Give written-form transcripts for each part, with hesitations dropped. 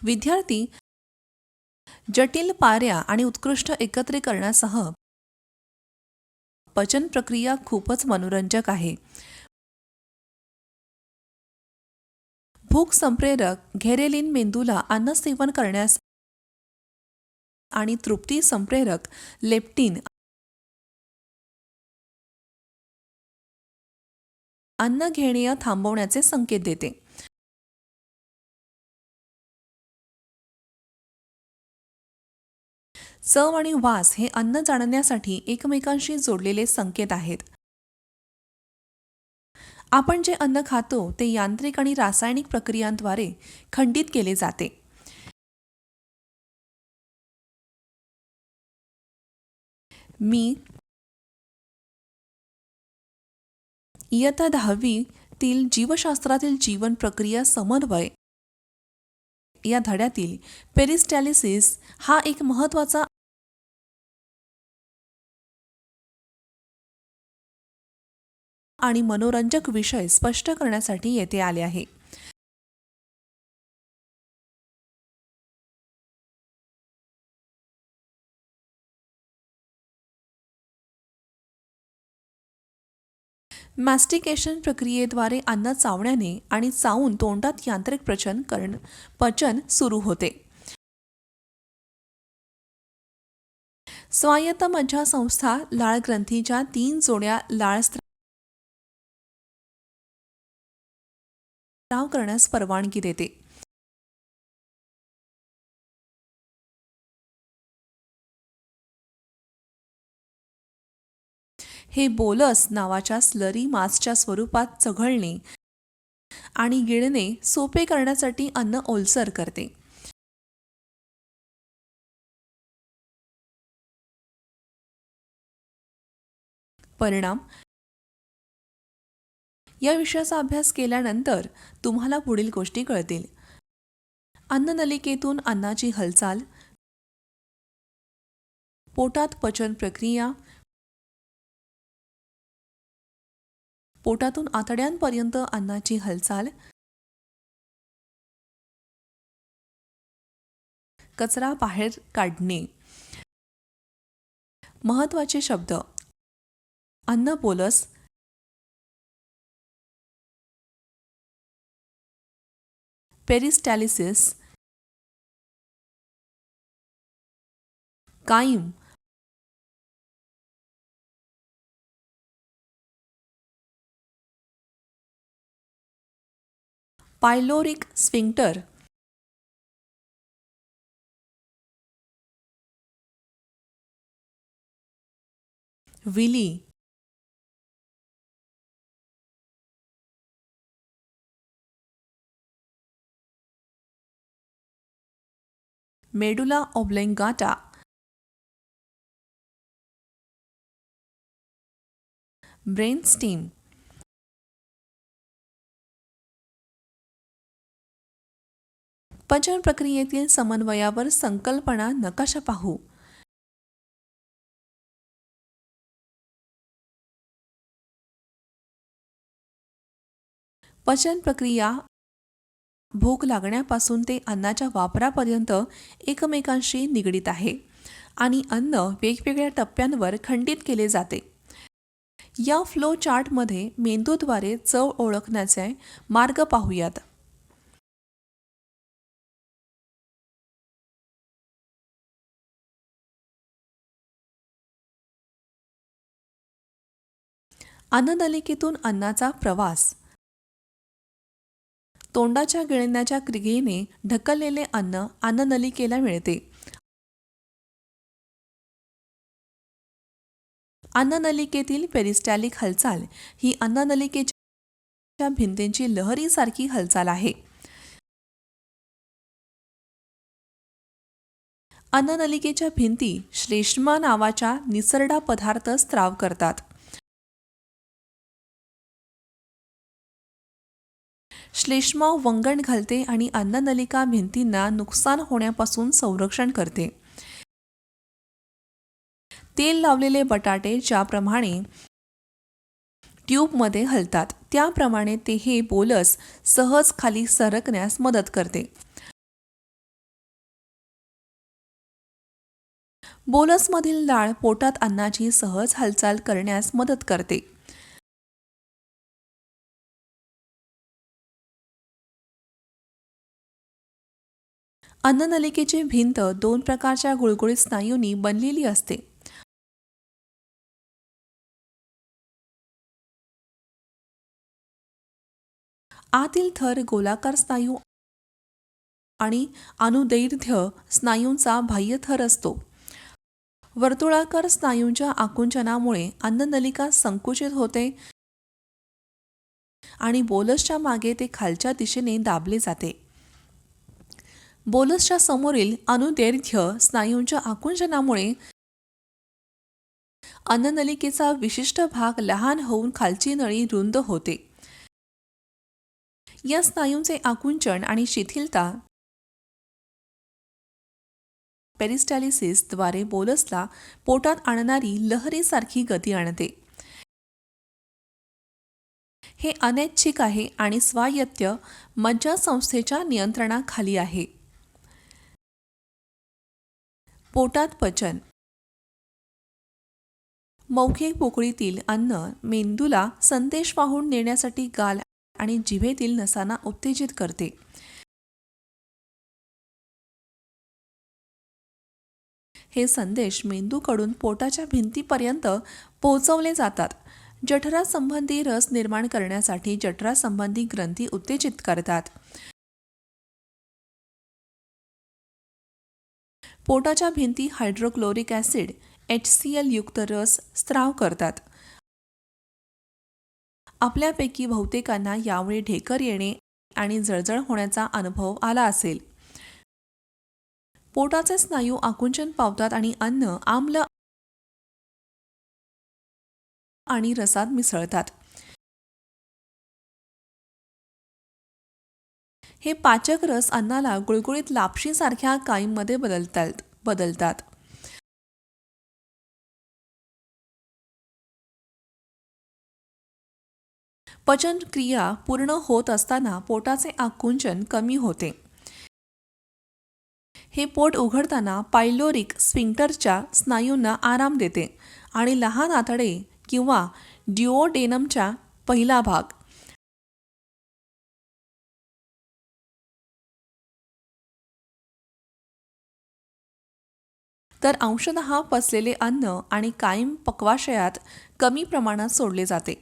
विद्यार्थी जटिल पाऱ्या आणि उत्कृष्ट एकत्रीकरणासह पचन प्रक्रिया खूपच मनोरंजक आहे. भूक संप्रेरक घेरेलिन मेंदूला अन्न सेवन करण्यास आणि तृप्ती संप्रेरक लेप्टिन अन्न घेणे थांबवण्याचे संकेत देते. चव आणि वास हे अन्न जाणण्यासाठी एकमेकांशी जोडलेले संकेत आहेत. आपण जे अन्न खातो ते यांत्रिक आणि रासायनिक प्रक्रियांद्वारे खंडित केले जाते. मी इयत्ता 10वी तील जीवशास्त्रातील जीवन प्रक्रिया समन्वय या धड्यातील पेरिस्टॅलिसिस हा एक महत्त्वाचा आणि मनोरंजक विषय स्पष्ट करण्यासाठी येथे आले आहे. मॅस्टिकेशन प्रक्रियेद्वारे अन्न चावण्याने आणि चावून तोंडात यांत्रिक पचन सुरू होते. स्वायत्त मज्जासंस्था लाळ ग्रंथीच्या 3 जोड्या लाळ स्त्राव करण्यास परवानगी देते. हे बोलस नावाच्या स्लरी मासच्या स्वरूपात चघळणे आणि गिळणे सोपे करण्यासाठी अन्न ओलसर करते. परिणाम या विषयाचा अभ्यास केल्यानंतर तुम्हाला पुढील गोष्टी कळतील. अन्ननलिकेतून अन्नाची हालचाल, पोटात पचन प्रक्रिया, पोटातून आतड्यांपर्यंत अन्नाची हालचाल, कचरा बाहेर काढणे. महत्त्वाचे शब्द: अन्न बोलस, पेरिस्टॅलिसिस, कायम, पायलोरिक स्फिंक्टर, विली, मेडुला ऑब्लेंगाटा, ब्रेन स्टीम. पचन प्रक्रियेतील समन्वयावर संकल्पना नकाशा पाहू. पचन प्रक्रिया भूक लागण्यापासून ते अन्नाच्या वापरापर्यंत एकमेकांशी निगडीत आहे आणि अन्न वेगवेगळ्या टप्प्यांवर खंडित केले जाते. या फ्लो चार्टमध्ये मेंदूद्वारे चव ओळखण्याचे मार्ग पाहूयात. अन्ननलिकेतून अन्नाचा प्रवास. तोंडाच्या गिळण्याच्या क्रियेने ढकललेले अन्न अन्ननलिकेला मिळते. अन्ननलिकेतील पेरिस्टॅलिक हालचाल ही अन्ननलिकेच्या भिंतींची लहरीसारखी हालचाल आहे. अन्ननलिकेच्या भिंती श्लेष्मा नावाच्या निसरडा पदार्थ स्त्राव करतात. श्लेष्मा वंगण घालते आणि अन्ननलिका भिंतींना नुकसान होण्यापासून संरक्षण करते. तेल लावलेले बटाटे ज्याप्रमाणे ट्यूबमध्ये हलतात त्याप्रमाणे ते हे बोलस सहज खाली सरकण्यास मदत करते. बोलसमधील डाळ पोटात अन्नाची सहज हालचाल करण्यास मदत करते. अन्ननलिकेची भिंत दोन प्रकारच्या गुळगुळीत स्नायूंनी बनलेली असते. आतील थर गोलाकार स्नायू आणि अनुदैर्ध्य स्नायूंचा बाह्य थर असतो. वर्तुळाकार स्नायूंच्या आकुंचनामुळे अन्ननलिका संकुचित होते आणि बोलसच्या मागे ते खालच्या दिशेने दाबले जाते. बोलसच्या समोरील अनुदैर्ध्य स्नायूंच्या आकुंचनामुळे अन्ननलिकेचा विशिष्ट भाग लहान होऊन खालची नळी रुंद होते. या स्नायूंचे आकुंचन आणि शिथिलता पेरिस्टॅलिसिसद्वारे बोलसला पोटात आणणारी लहरीसारखी गती आणते. हे अनैच्छिक आहे आणि स्वायत्त मज्जासंस्थेच्या नियंत्रणाखाली आहे. पोटात पचन. मौखिक पोकळीतील अन्न मेंदूला संदेश वाहून नेण्यासाठी गाल आणि जिभेतील नसांना उत्तेजित करते. हे संदेश मेंदूकडून पोटाच्या भिंतीपर्यंत पोहोचवले जातात. जठरासंबंधी रस निर्माण करण्यासाठी जठरासंबंधी ग्रंथी उत्तेजित करतात. पोटाच्या भिंती हायड्रोक्लोरिक ॲसिड HCl युक्त रस स्त्राव करतात. आपल्यापैकी बहुतेकांना यामुळे ढेकर येणे आणि जळजळ होण्याचा अनुभव आला असेल. पोटाचे स्नायू आकुंचन पावतात आणि अन्न आम्ल आणि रसात मिसळतात. हे पाचक रस अन्नाला गुळगुळीत लापशीसारख्या काहींमध्ये बदलतात. पचन क्रिया पूर्ण होत असताना पोटाचे आकुंचन कमी होते. हे पोट उघडताना पायलोरिक स्फिंक्टरच्या स्नायूंना आराम देते आणि लहान आतडे किंवा ड्युओडेनमचा पहिला भाग तर अंशतः पचलेले अन्न आणि कायम पक्वाशयात कमी प्रमाणात सोडले जाते.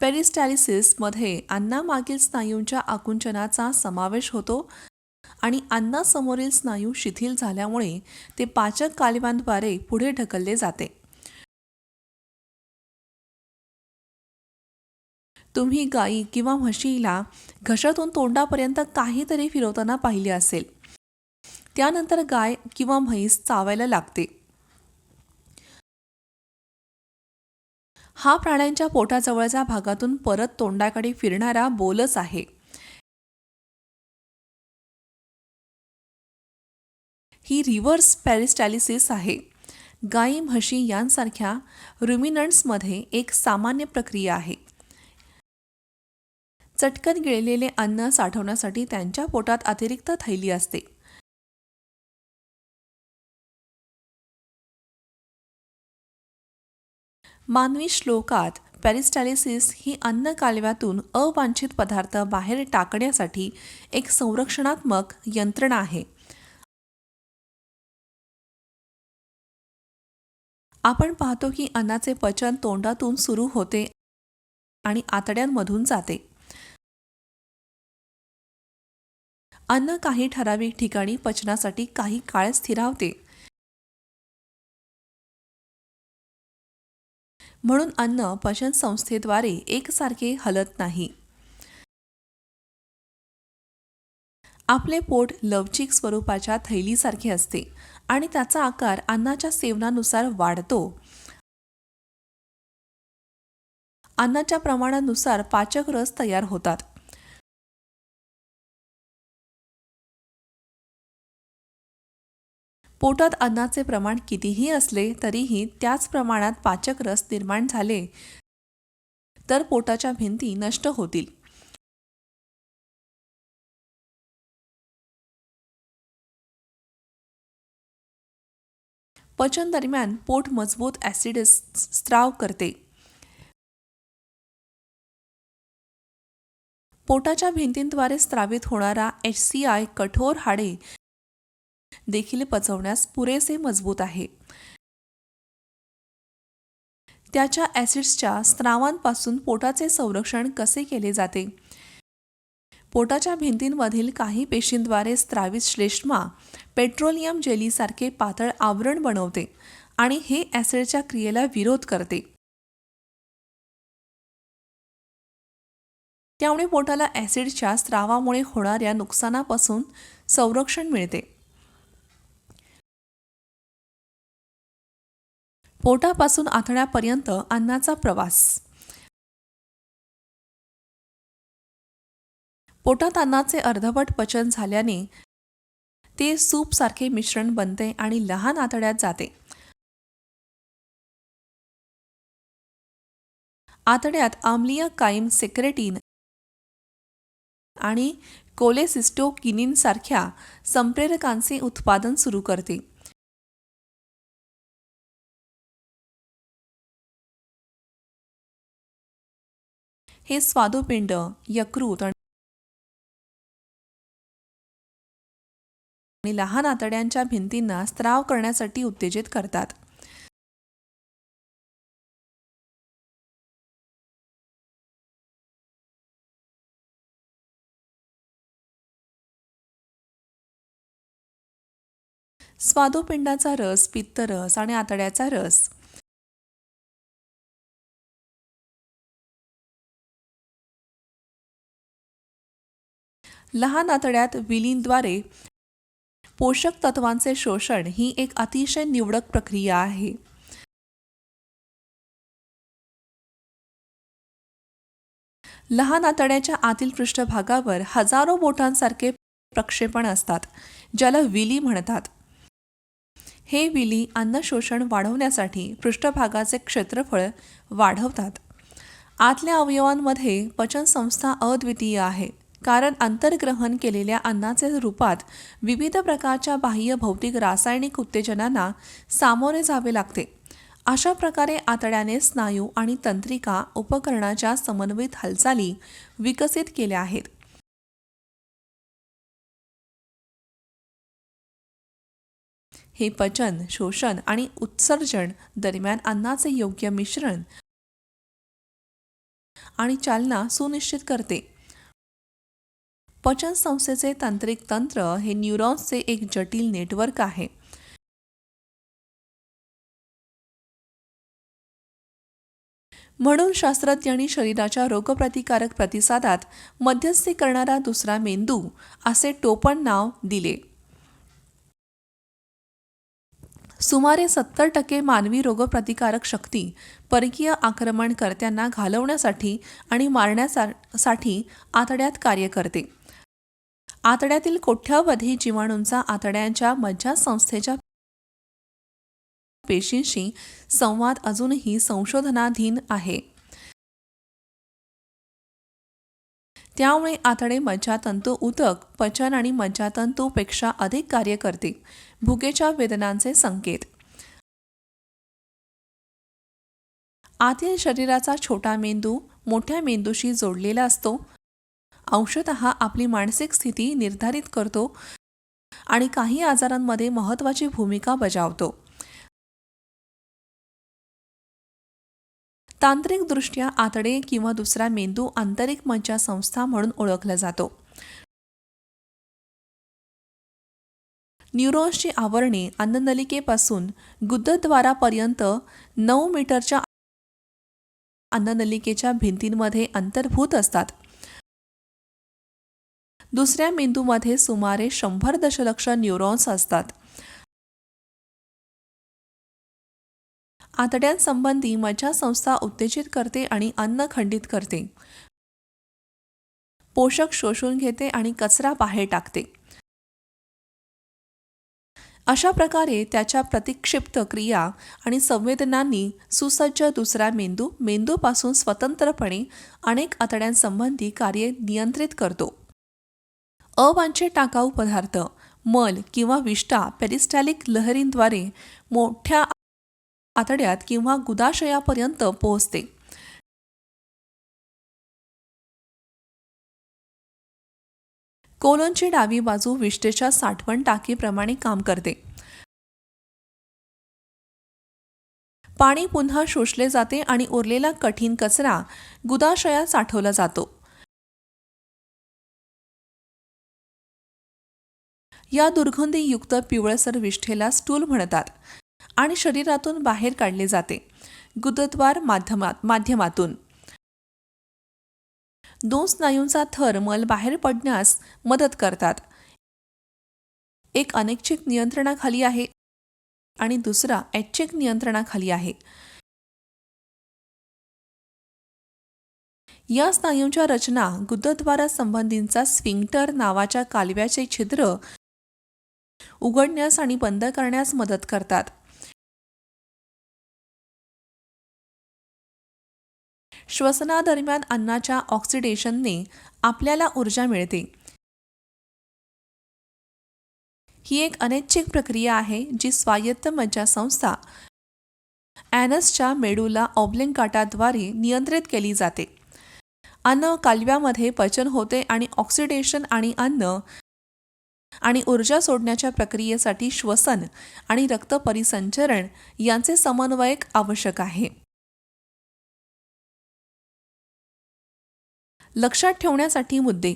पेरिस्टॅलिसिसमध्ये अन्नामागील स्नायूंच्या आकुंचनाचा समावेश होतो आणि अन्नासमोरील स्नायू शिथिल झाल्यामुळे ते पाचक कालव्यांद्वारे पुढे ढकलले जाते. तुम्ही गायी किंवा म्हशीला घशातून तोंडापर्यंत काहीतरी फिरवताना पाहिले असेल. त्यानंतर गाय किंवा म्हैस चावायला लागते. हा प्राण्यांच्या पोटाजवळच्या भागातून परत तोंडाकडे फिरणारा बोलस आहे. ही रिव्हर्स पेरिस्टॅलिसिस आहे. गायी म्हशी यांसारख्या रुमिनंट्समध्ये एक सामान्य प्रक्रिया आहे. चटकन गिळलेले अन्न साठवण्यासाठी त्यांच्या पोटात अतिरिक्त थैली असते. मानवी श्लोकात पेरिस्टॅलिसिस ही अन्न कालव्यातून अवांछित पदार्थ बाहेर टाकण्यासाठी एक संरक्षणात्मक यंत्रणा आहे. आपण पाहतो की अन्नाचे पचन तोंडातून सुरू होते आणि आतड्यांमधून जाते. अन्न काही ठराविक ठिकाणी पचनासाठी काही काळ स्थिरावते. म्हणून अन्न पचन संस्थेद्वारे एकसारखे हलत नाही. आपले पोट लवचिक स्वरूपाच्या थैलीसारखे असते आणि त्याचा आकार अन्नाच्या सेवनानुसार वाढतो. अन्नाच्या प्रमाणानुसार पाचक रस तयार होतात. पोटात अन्नाचे प्रमाण कितीही असले तरीही त्याच प्रमाणात पाचक रस निर्माण झाले तर पोटाच्या भिंती नष्ट होतील. पचन दरम्यान पोट मजबूत ॲसिड स्त्राव करते. पोटाच्या भिंतींद्वारे स्त्रावित होणारा HCl कठोर हाडे देखील पचवण्यास पुरेसे मजबूत आहे. त्याच्या ॲसिड्सच्या स्त्रावांपासून पोटाचे संरक्षण कसे केले जाते? पोटाच्या भिंतींमधील काही पेशींद्वारे स्त्रावित श्लेष्मा पेट्रोलियम जेलीसारखे पातळ आवरण बनवते आणि हे ॲसिडच्या क्रियेला विरोध करते. त्यामुळे पोटाला ॲसिडच्या स्त्रावामुळे होणाऱ्या नुकसानापासून संरक्षण मिळते. पोटापासून आतड्यापर्यंत अन्नाचा प्रवास. पोटात अन्नाचे अर्धवट पचन झाल्याने ते सूपसारखे मिश्रण बनते आणि लहान आतड्यात जाते. आतड्यात आम्लीय कायम सेक्रेटिन आणि कोलेसिस्टोकिनिन सारख्या संप्रेरकांचे उत्पादन सुरू करते. हे स्वादुपिंड, यकृत आणि लहान आतड्यांच्या भिंतींना स्त्राव करण्यासाठी उत्तेजित करतात. स्वादुपिंडाचा रस, पित्तरस आणि आतड्याचा रस. लहान आतड्यात विलीनद्वारे पोषक तत्वांचे शोषण ही एक अतिशय निवडक प्रक्रिया आहे. लहान आतड्याच्या आतील पृष्ठभागावर हजारो बोटांसारखे प्रक्षेपण असतात, ज्याला विली म्हणतात. हे विली अन्न शोषण वाढवण्यासाठी पृष्ठभागाचे क्षेत्रफळ वाढवतात. आतल्या अवयवांमध्ये पचनसंस्था अद्वितीय आहे, कारण अंतर्ग्रहण केलेल्या अन्नाचे रूपात विविध प्रकारच्या बाह्य भौतिक रासायनिक उत्तेजनांना सामोरे जावे लागते. अशा प्रकारे आतड्याने स्नायू आणि तंत्रिका उपकरणाच्या समन्वित हालचाली विकसित केल्या आहेत. हे पचन, शोषण आणि उत्सर्जन दरम्यान अन्नाचे योग्य मिश्रण आणि चालना सुनिश्चित करते. पचन संस्थेचे तांत्रिक तंत्र हे न्यूरॉन्सचे एक जटिल नेटवर्क आहे. म्हणून शास्त्रज्ञांनी शरीराच्या रोगप्रतिकारक प्रतिसादात मध्यस्थी करणारा दुसरा मेंदू असे टोपण नाव दिले. सुमारे 70% मानवी रोगप्रतिकारक शक्ती परकीय आक्रमणकर्त्यांना घालवण्यासाठी आणि मारण्यासाठी आतड्यात कार्य करते. आतड्यातील कोट्यावधी जीवाणूंचा आतड्यांच्या मज्जासंस्थेच्या पेशींशी संवाद अजूनही संशोधनाधीन आहे. त्यामुळे आतडे मज्जातंतू उतक, पचन आणि मज्जातंतू पेक्षा अधिक कार्य करते. भुकेच्या वेदनांचे संकेत. आतील शरीराचा छोटा मेंदू मोठ्या मेंदूशी जोडलेला असतो, अंशतः आपली मानसिक स्थिती निर्धारित करतो आणि काही आजारांमध्ये महत्त्वाची भूमिका बजावतो. तांत्रिकदृष्ट्या आतडे किंवा दुसरा मेंदू आंतरिक मज्जासंस्था म्हणून ओळखला जातो. न्यूरॉन्सची आवरणे अन्ननलिकेपासून गुदद्वारापर्यंत 9 मीटरच्या अन्ननलिकेच्या भिंतींमध्ये अंतर्भूत असतात. दुसऱ्या मेंदूमध्ये सुमारे 100 दशलक्ष न्यूरॉन्स असतात. आतड्यांसंबंधी मज्जासंस्था उत्तेजित करते आणि अन्न खंडित करते, पोषक शोषून घेते आणि कचरा बाहेर टाकते. अशा प्रकारे त्याच्या प्रतिक्षिप्त क्रिया आणि संवेदनांनी सुसज्ज दुसरा मेंदू मेंदूपासून स्वतंत्रपणे अनेक आतड्यांसंबंधी कार्ये नियंत्रित करतो. अवांछित टाकाऊ पदार्थ, मल किंवा विष्ठा पेरिस्टॅलिक लहरींद्वारे मोठ्या आतड्यात किंवा गुदाशयापर्यंत पोहोचते. कोलनची डावी बाजू विष्ठेच्या साठवण टाकीप्रमाणे काम करते. पाणी पुन्हा शोषले जाते आणि उरलेला कठीण कचरा गुदाशयात साठवला जातो. या दुर्गंधीयुक्त पिवळसर विष्ठेला स्टूल म्हणतात आणि शरीरातून बाहेर काढले जाते गुदद्वार माध्यमातून. दोन स्नायूंचा थर मल बाहेर पडण्यास मदत करतात. एक अनैच्छिक नियंत्रणाखाली आहे आणि दुसरा ऐच्छिक नियंत्रणाखाली आहे. या स्नायूंच्या रचना गुदद्वारासंबंधींचा स्फिंक्टर नावाच्या कालव्याचे छिद्र उघडण्यास आणि बंद करण्यास मदत करतात. श्वसनादरम्यान अन्नाच्या ऑक्सिडेशनने आपल्याला ऊर्जा मिळते. ही एक अनैच्छिक प्रक्रिया आहे जी स्वायत्त मज्जासंस्था ॲनसच्या मेडुला ऑब्लिंगाटाद्वारे नियंत्रित केली जाते. अन्न कालव्यामध्ये पचन होते आणि ऑक्सिडेशन आणि अन्न आणि ऊर्जा सोडण्याच्या प्रक्रियेसाठी श्वसन आणि रक्त परिसंचरण यांचे समन्वयक आवश्यक आहे. लक्षात ठेवण्यासाठी मुद्दे.